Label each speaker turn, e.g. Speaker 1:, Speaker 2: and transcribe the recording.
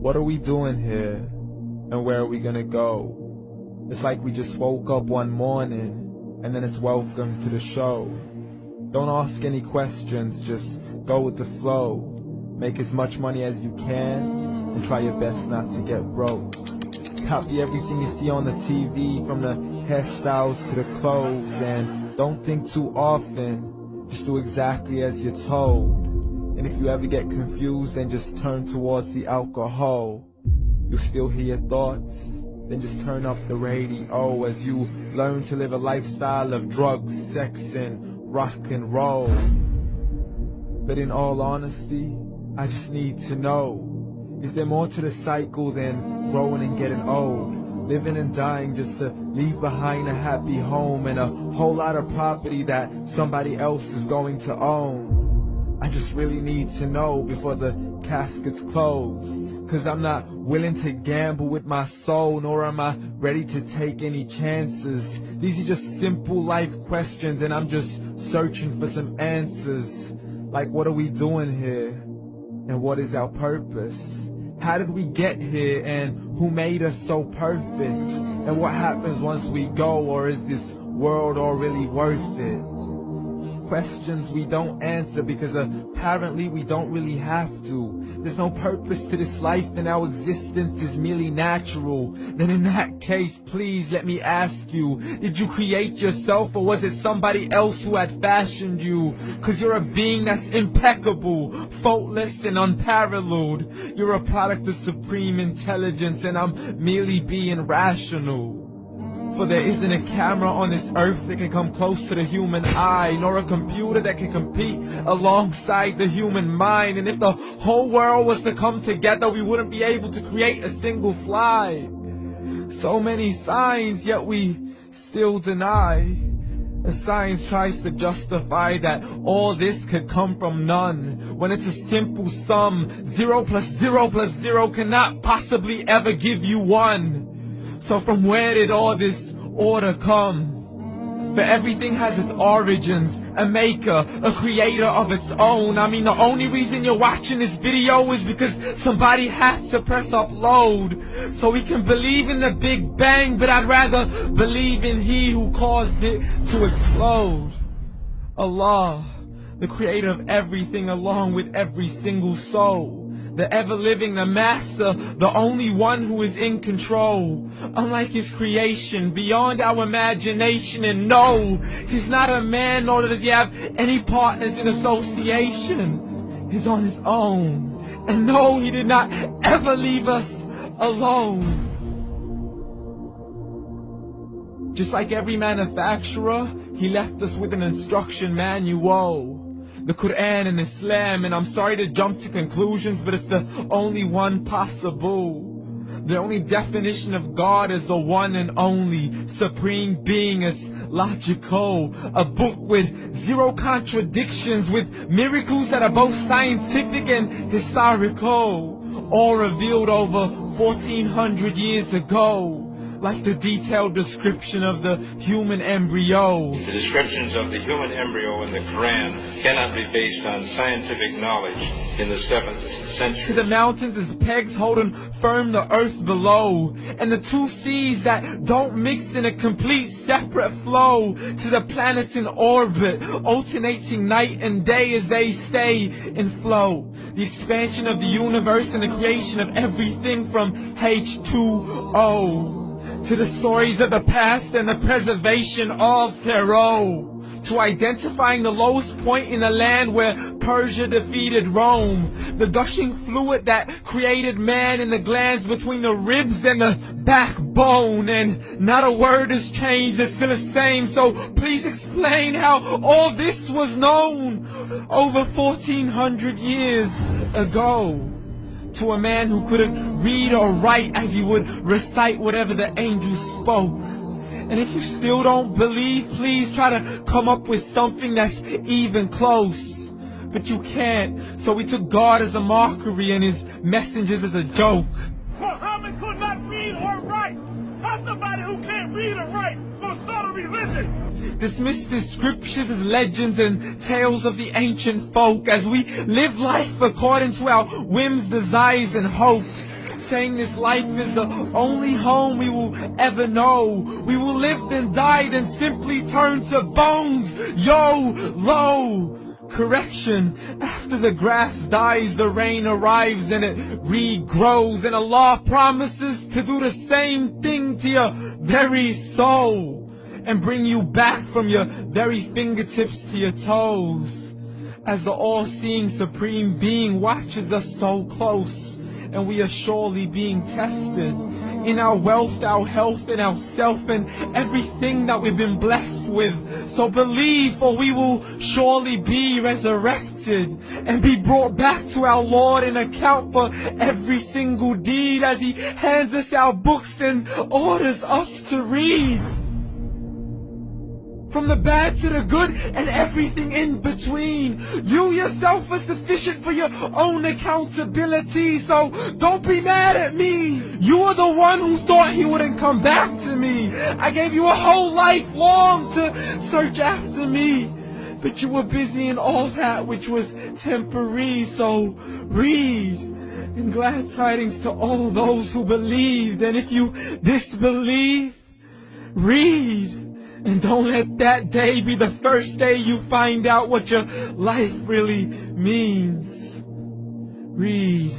Speaker 1: What are we doing here? And where are we gonna go? It's like we just woke up one morning, and then it's welcome to the show. Don't ask any questions, just go with the flow. Make as much money as you can, and try your best not to get broke. Copy everything you see on the TV, from the hairstyles to the clothes, and don't think too often, just do exactly as you're told. And if you ever get confused, then just turn towards the alcohol. You'll still hear your thoughts, then just turn up the radio as you learn to live a lifestyle of drugs, sex, and rock and roll. But in all honesty, I just need to know, is there more to the cycle than growing and getting old? Living and dying just to leave behind a happy home and a whole lot of property that somebody else is going to own. I just really need to know before the casket's closed, 'cause I'm not willing to gamble with my soul, nor am I ready to take any chances. These are just simple life questions, and I'm just searching for some answers. Like, what are we doing here? And what is our purpose? How did we get here, and who made us so perfect? And what happens once we go, or is this world all really worth it? Questions we don't answer because apparently we don't really have to. There's no purpose to this life and our existence is merely natural. Then in that case, please let me ask you, did you create yourself, or was it somebody else who had fashioned you? 'Cause you're a being that's impeccable, faultless and unparalleled. You're a product of supreme intelligence, and I'm merely being rational. For there isn't a camera on this earth that can come close to the human eye, nor a computer that can compete alongside the human mind. And if the whole world was to come together, we wouldn't be able to create a single fly. So many signs, yet we still deny. As science tries to justify that all this could come from none, when it's a simple sum. 0 plus 0 plus 0 cannot possibly ever give you 1. So from where did all this order come? For everything has its origins, a maker, a creator of its own. I mean, the only reason you're watching this video is because somebody had to press upload. So we can believe in the Big Bang, but I'd rather believe in He who caused it to explode. Allah, the creator of everything, along with every single soul. The ever-living, the master, the only one who is in control. Unlike his creation, beyond our imagination. And no, he's not a man, nor does he have any partners in association. He's on his own. And no, he did not ever leave us alone. Just like every manufacturer, he left us with an instruction manual. The Quran and Islam, and I'm sorry to jump to conclusions, but it's the only one possible. The only definition of God is the one and only supreme being. It's logical, a book with 0 contradictions, with miracles that are both scientific and historical, all revealed over 1400 years ago. Like the detailed description of the human embryo.
Speaker 2: The descriptions of the human embryo in the Quran cannot be based on scientific knowledge in the 7th century.
Speaker 1: To the mountains as pegs holding firm the earth below, and the 2 seas that don't mix in a complete separate flow. To the planets in orbit, alternating night and day as they stay in flow. The expansion of the universe and the creation of everything from H2O. To the stories of the past and the preservation of Pharaoh. To identifying the lowest point in the land where Persia defeated Rome. The gushing fluid that created man in the glands between the ribs and the backbone. And not a word has changed, it's still the same. So please explain how all this was known over 1400 years ago. To a man who couldn't read or write, as he would recite whatever the angels spoke. And if you still don't believe, please try to come up with something that's even close. But you can't, so we took God as a mockery and his messengers as a joke.
Speaker 3: Muhammad could not read or write. How somebody who can't read or write gonna start a religion?
Speaker 1: Dismiss the scriptures as legends and tales of the ancient folk, as we live life according to our whims, desires, and hopes. saying this life is the only home we will ever know. We will live and die then simply turn to bones. YOLO! Correction, after the grass dies, the rain arrives and it regrows, and Allah promises to do the same thing to your very soul and bring you back from your very fingertips to your toes, as the all-seeing supreme being watches us so close, and we are surely being tested in our wealth, our health, and our self, and everything that we've been blessed with. So believe, for we will surely be resurrected and be brought back to our Lord and account for every single deed, as He hands us our books and orders us to read. From the bad to the good and everything in between. You yourself are sufficient for your own accountability, so don't be mad at me. You are the one who thought He wouldn't come back to me. I gave you a whole life long to search after me, but you were busy in all that which was temporary. So read, and glad tidings to all those who believed. And if you disbelieve, read. And don't let that day be the first day you find out what your life really means. Read.